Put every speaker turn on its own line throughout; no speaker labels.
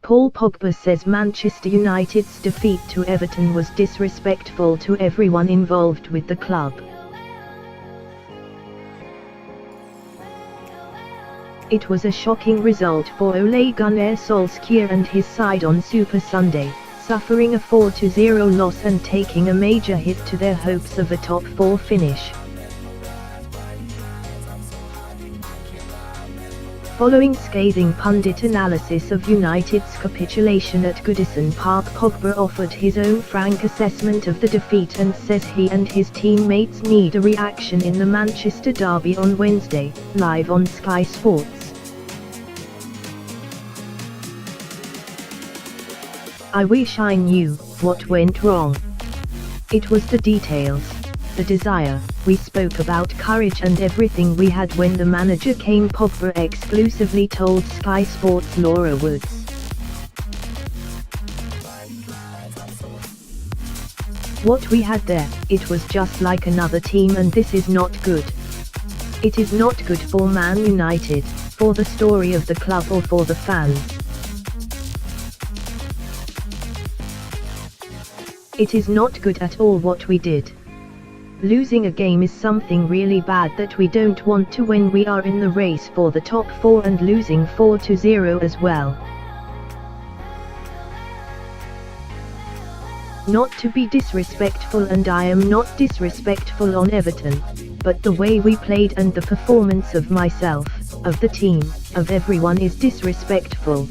Paul Pogba says Manchester United's defeat to Everton was disrespectful to everyone involved with the club. It was a shocking result for Ole Gunnar Solskjaer and his side on Super Sunday, suffering a 4-0 loss and taking a major hit to their hopes of a top 4 finish. Following scathing pundit analysis of United's capitulation at Goodison Park, Pogba offered his own frank assessment of the defeat and says he and his teammates need a reaction in the Manchester derby on Wednesday, live on Sky Sports. "I wish I knew what went wrong. It was the details, the desire. We spoke about courage and everything we had when the manager came," Pogba exclusively told Sky Sports' Laura Woods. "What we had there, it was just like another team, and this is not good. It is not good for Man United, for the story of the club or for the fans. It is not good at all what we did. Losing a game is something really bad that we don't want to when we are in the race for the top 4, and losing 4-0 as well. Not to be disrespectful, and I am not disrespectful on Everton, but the way we played and the performance of myself, of the team, of everyone is disrespectful.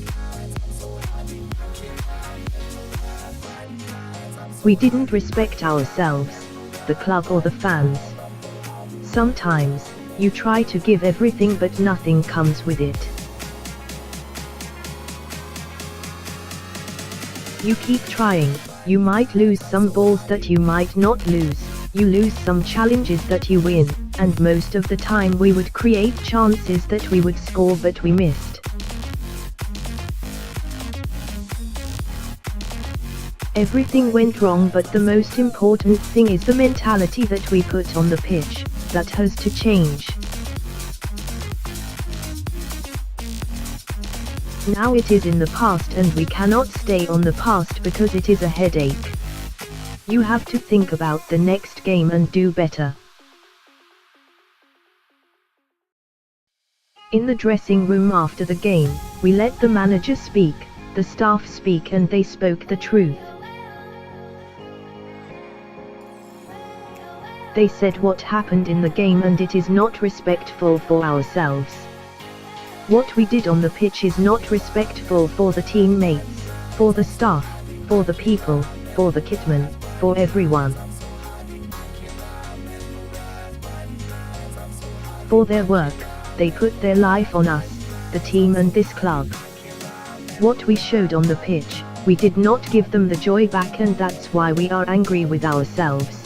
We didn't respect ourselves, the club or the fans. Sometimes, you try to give everything but nothing comes with it. You keep trying, you might lose some balls that you might not lose, you lose some challenges that you win, and most of the time we would create chances that we would score but we missed. Everything went wrong, but the most important thing is the mentality that we put on the pitch, that has to change. Now it is in the past and we cannot stay on the past because it is a headache. You have to think about the next game and do better." In the dressing room after the game, we let the manager speak, the staff speak, and they spoke the truth. They said what happened in the game, and it is not respectful for ourselves. What we did on the pitch is not respectful for the teammates, for the staff, for the people, for the kitmen, for everyone. For their work, they put their life on us, the team and this club. What we showed on the pitch, we did not give them the joy back, and that's why we are angry with ourselves.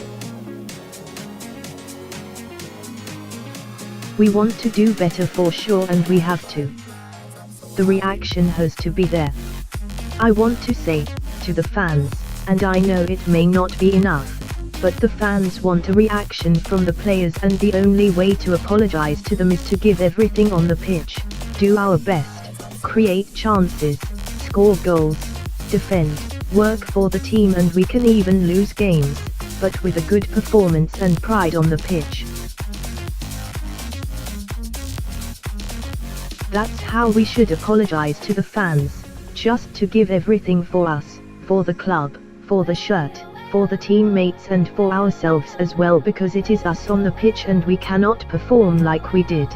We want to do better for sure, and we have to. The reaction has to be there. I want to say, to the fans, and I know it may not be enough, but the fans want a reaction from the players, and the only way to apologize to them is to give everything on the pitch, do our best, create chances, score goals, defend, work for the team, and we can even lose games, but with a good performance and pride on the pitch. That's how we should apologize to the fans, just to give everything for us, for the club, for the shirt, for the teammates, and for ourselves as well, because it is us on the pitch and we cannot perform like we did."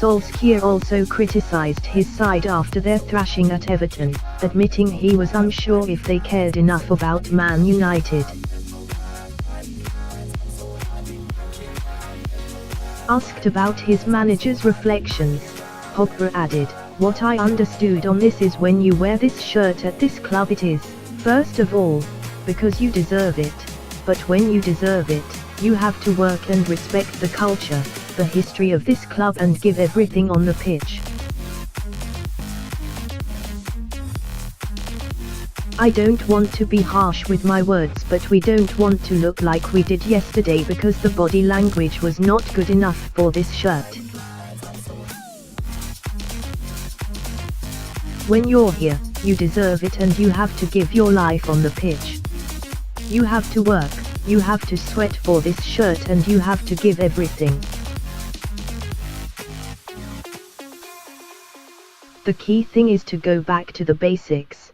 Solskjaer also criticized his side after their thrashing at Everton, admitting he was unsure if they cared enough about Man United. Asked about his manager's reflections, Pogba added, "What I understood on this is when you wear this shirt at this club, it is, first of all, because you deserve it, but when you deserve it, you have to work and respect the culture, the history of this club, and give everything on the pitch. I don't want to be harsh with my words, but we don't want to look like we did yesterday because the body language was not good enough for this shirt. When you're here, you deserve it and you have to give your life on the pitch. You have to work, you have to sweat for this shirt and you have to give everything. The key thing is to go back to the basics.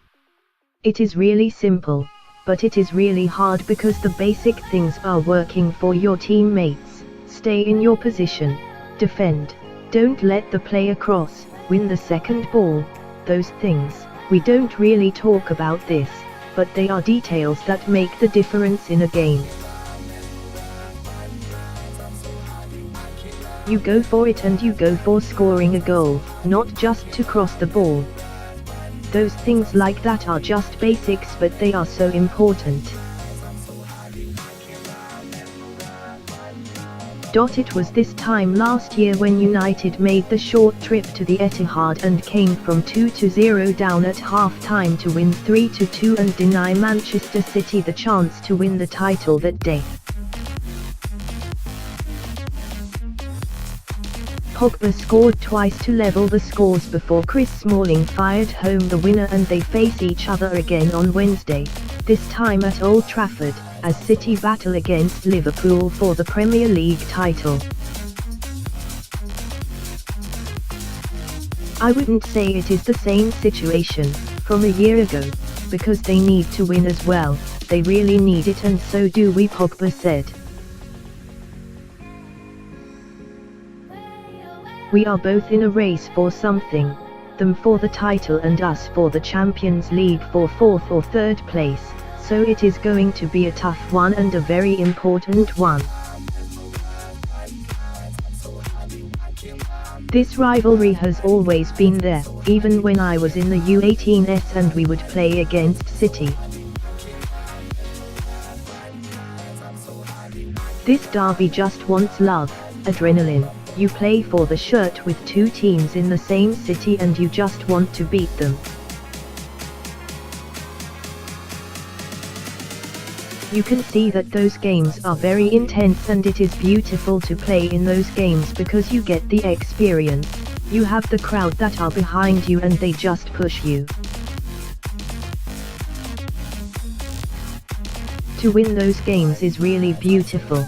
It is really simple, but it is really hard because the basic things are working for your teammates. Stay in your position, defend, don't let the player cross, win the second ball, those things. We don't really talk about this, but they are details that make the difference in a game. You go for it and you go for scoring a goal, not just to cross the ball. Those things like that are just basics, but they are so important. It was this time last year when United made the short trip to the Etihad and came from 2-0 down at half-time to win 3-2 and deny Manchester City the chance to win the title that day. Pogba scored twice to level the scores before Chris Smalling fired home the winner, and they face each other again on Wednesday, this time at Old Trafford, as City battle against Liverpool for the Premier League title. I wouldn't say it is the same situation from a year ago, because they need to win as well, they really need it and so do we, Pogba said. We are both in a race for something, them for the title and us for the Champions League for 4th or 3rd place, so it is going to be a tough one and a very important one. This rivalry has always been there, even when I was in the U18s and we would play against City. This derby just wants love, adrenaline. You play for the shirt with two teams in the same city and you just want to beat them. You can see that those games are very intense and it is beautiful to play in those games because you get the experience, you have the crowd that are behind you and they just push you. To win those games is really beautiful.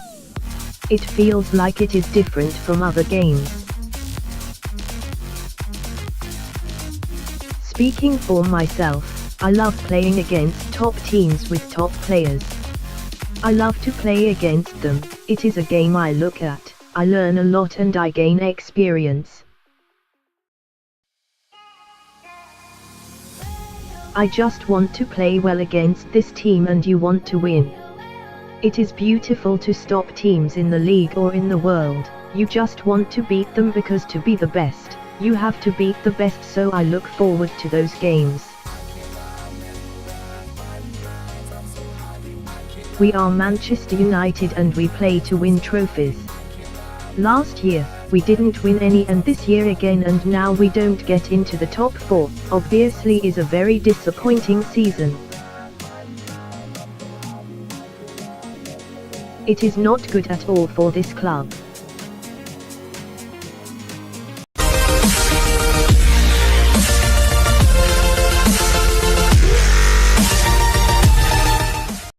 It feels like it is different from other games. Speaking for myself, I love playing against top teams with top players. I love to play against them, it is a game I look at, I learn a lot and I gain experience. I just want to play well against this team and you want to win. It is beautiful to stop teams in the league or in the world, you just want to beat them because to be the best, you have to beat the best, so I look forward to those games. We are Manchester United and we play to win trophies. Last year, we didn't win any and this year again and now we don't get into the top 4, obviously is a very disappointing season. It is not good at all for this club.